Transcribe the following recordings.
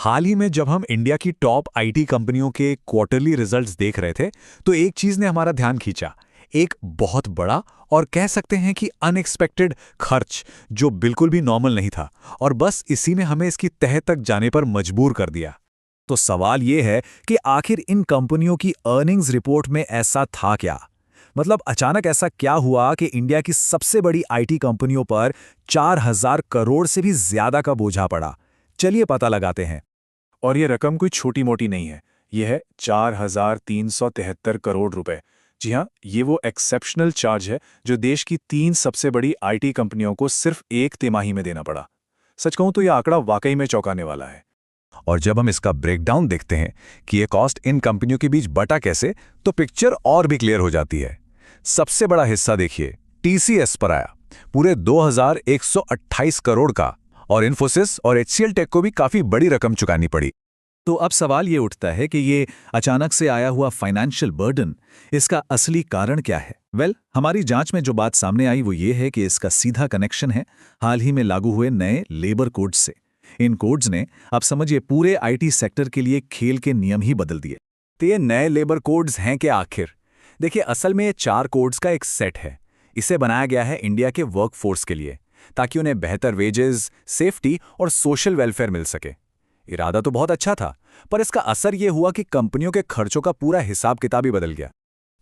हाल ही में जब हम इंडिया की टॉप आईटी कंपनियों के क्वार्टरली रिजल्ट्स देख रहे थे, तो एक चीज ने हमारा ध्यान खींचा। एक बहुत बड़ा और कह सकते हैं कि अनएक्सपेक्टेड खर्च, जो बिल्कुल भी नॉर्मल नहीं था, और बस इसी ने हमें इसकी तह तक जाने पर मजबूर कर दिया। तो सवाल ये है कि आखिर इन कंपनियों की अर्निंग्स रिपोर्ट में ऐसा था क्या? मतलब अचानक ऐसा क्या हुआ कि इंडिया की सबसे बड़ी आईटी कंपनियों पर 4000 करोड़ से भी ज्यादा का बोझा पड़ा? चलिए पता लगाते हैं। और ये रकम कोई छोटी मोटी नहीं है। ये है 4,373 करोड़ रुपए। जी हाँ, ये वो एक्सेप्शनल चार्ज है जो देश की 3 सबसे बड़ी आईटी कंपनियों को सिर्फ एक तिमाही में देना पड़ा। सच कहूं तो ये आंकड़ा वाकई में चौंकाने वाला है। और जब हम इसका ब्रेकडाउन देखते हैं कि ये कॉस्ट इन कंपनियों के बीच बटा कैसे, तो पिक्चर और भी क्लियर हो जाती है। सबसे बड़ा हिस्सा देखिए, टीसीएस पर आया, पूरे 2128 करोड़ का। और इन्फोसिस और एचसीएल टेक को भी काफी बड़ी रकम चुकानी पड़ी। तो अब सवाल ये उठता है कि ये अचानक से आया हुआ फाइनेंशियल बर्डन, इसका असली कारण क्या है? हमारी जांच में जो बात सामने आई वो ये है कि इसका सीधा कनेक्शन है हाल ही में लागू हुए नए लेबर कोड्स से। इन कोड्स ने, आप समझिए, पूरे आईटी सेक्टर के लिए खेल के नियम ही बदल दिए। तो ये नए लेबर कोड्स हैं क्या आखिर? देखिए, असल में ये 4 कोड्स का एक सेट है। इसे बनाया गया है इंडिया के वर्कफोर्स के लिए, ताकि उन्हें बेहतर वेजेस, सेफ्टी और सोशल वेलफेयर मिल सके। इरादा तो बहुत अच्छा था, पर इसका असर ये हुआ कि कंपनियों के खर्चों का पूरा हिसाब किताब ही बदल गया।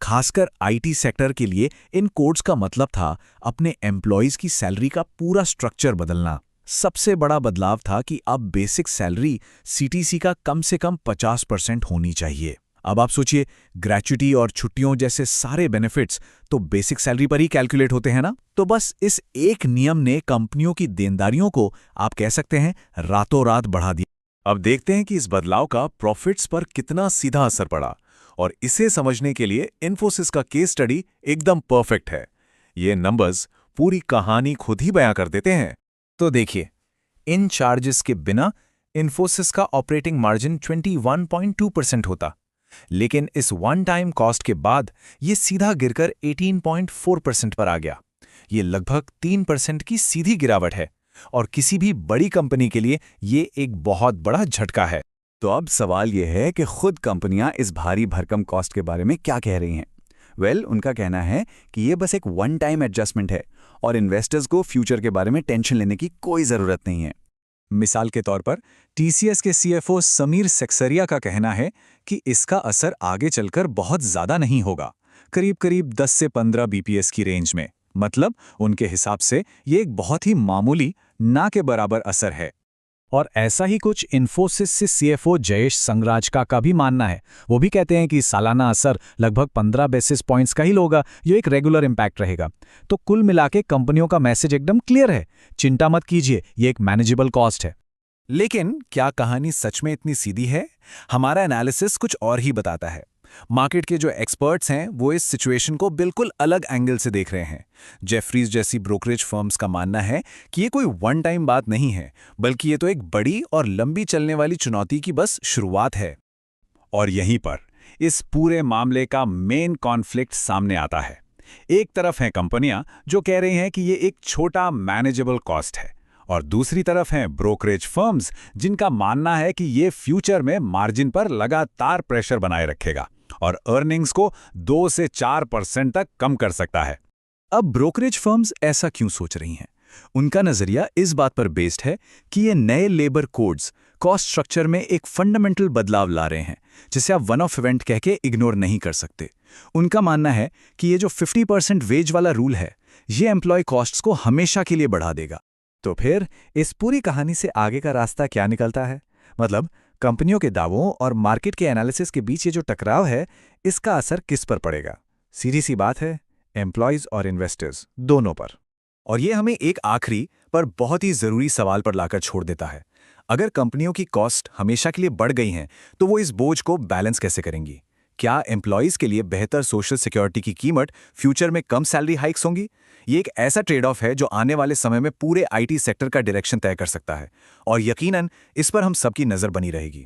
खासकर आईटी सेक्टर के लिए इन कोड्स का मतलब था अपने एम्प्लॉयज की सैलरी का पूरा स्ट्रक्चर बदलना। सबसे बड़ा बदलाव था कि अब बेसिक सैलरी सीटीसी का कम से कम 50% होनी चाहिए। अब आप सोचिए, ग्रेच्युटी और छुट्टियों जैसे सारे बेनिफिट्स तो बेसिक सैलरी पर ही कैलकुलेट होते हैं ना। तो बस इस एक नियम ने कंपनियों की देनदारियों को, आप कह सकते हैं, रातों रात बढ़ा दिया। अब देखते हैं कि इस बदलाव का प्रॉफिट्स पर कितना सीधा असर पड़ा। और इसे समझने के लिए इन्फोसिस का केस स्टडी एकदम परफेक्ट है। ये नंबर्स पूरी कहानी खुद ही बयां कर देते हैं। तो देखिए, इन चार्जेस के बिना इन्फोसिस का ऑपरेटिंग मार्जिन 21.2% होता, लेकिन इस वन टाइम कॉस्ट के बाद ये सीधा गिरकर 18.4% पर आ गया। ये लगभग 3% की सीधी गिरावट है, और किसी भी बड़ी कंपनी के लिए ये एक बहुत बड़ा झटका है। तो अब सवाल यह है कि खुद कंपनियां इस भारी भरकम कॉस्ट के बारे में क्या कह रही हैं? उनका कहना है कि ये बस एक वन टाइम एडजस्टमेंट है और इन्वेस्टर्स को फ्यूचर के बारे में टेंशन लेने की कोई ज़रूरत नहीं है। मिसाल के तौर पर टीसीएस के सीएफओ समीर सेक्सरिया का कहना है कि इसका असर आगे चलकर बहुत ज़्यादा नहीं होगा, करीब करीब 10 से 15 बीपीएस की रेंज में। मतलब उनके हिसाब से ये एक बहुत ही मामूली, ना के बराबर असर है। और ऐसा ही कुछ इन्फोसिस से सीएफओ जयेश संगराजका का भी मानना है। वो भी कहते हैं कि सालाना असर लगभग 15 बेसिस पॉइंट्स का ही होगा, जो एक रेगुलर इम्पैक्ट रहेगा। तो कुल मिलाके कंपनियों का मैसेज एकदम क्लियर है, चिंता मत कीजिए, ये एक मैनेजेबल कॉस्ट है। लेकिन क्या कहानी सच में इतनी सीधी है? हमारा एनालिसिस कुछ और ही बताता है। मार्केट के जो एक्सपर्ट्स हैं वो इस सिचुएशन को बिल्कुल अलग एंगल से देख रहे हैं। जेफरीज जैसी ब्रोकरेज फर्म्स का मानना है कि ये कोई वन टाइम बात नहीं है, बल्कि ये तो एक बड़ी और लंबी चलने वाली चुनौती की बस शुरुआत है। और यहीं पर इस पूरे मामले का मेन कॉन्फ्लिक्ट सामने आता है। एक तरफ हैं कंपनियां जो कह रही हैं कि ये एक छोटा मैनेजेबल कॉस्ट है, और दूसरी तरफ हैं ब्रोकरेज फर्म्स जिनका मानना है कि ये फ्यूचर में मार्जिन पर लगातार प्रेशर बनाए रखेगा और अर्निंग्स को 2 से 4% तक कम कर सकता है। अब ब्रोकरेज फर्म्स ऐसा क्यों सोच रही हैं? उनका नजरिया इस बात पर बेस्ड है कि ये नए लेबर कोड्स कॉस्ट स्ट्रक्चर में एक फंडामेंटल बदलाव ला रहे हैं, जिसे आप वन ऑफ इवेंट कह के इग्नोर नहीं कर सकते। उनका मानना है कि ये जो 50% वेज वाला रूल है, ये एम्प्लॉय कॉस्ट्स को हमेशा के लिए बढ़ा देगा। तो फिर इस पूरी कहानी से आगे का रास्ता क्या निकलता है? मतलब कंपनियों के दावों और मार्केट के एनालिसिस के बीच ये जो टकराव है, इसका असर किस पर पड़ेगा? सीधी सी बात है, एम्प्लॉयज और इन्वेस्टर्स दोनों पर। और ये हमें एक आखिरी पर बहुत ही जरूरी सवाल पर लाकर छोड़ देता है। अगर कंपनियों की कॉस्ट हमेशा के लिए बढ़ गई हैं, तो वो इस बोझ को बैलेंस कैसे करेंगी? क्या एम्प्लॉयज के लिए बेहतर सोशल सिक्योरिटी की कीमत फ्यूचर में कम सैलरी हाइक्स होंगी? ये एक ऐसा ट्रेड ऑफ है जो आने वाले समय में पूरे आईटी सेक्टर का डायरेक्शन तय कर सकता है, और यकीनन इस पर हम सबकी नजर बनी रहेगी।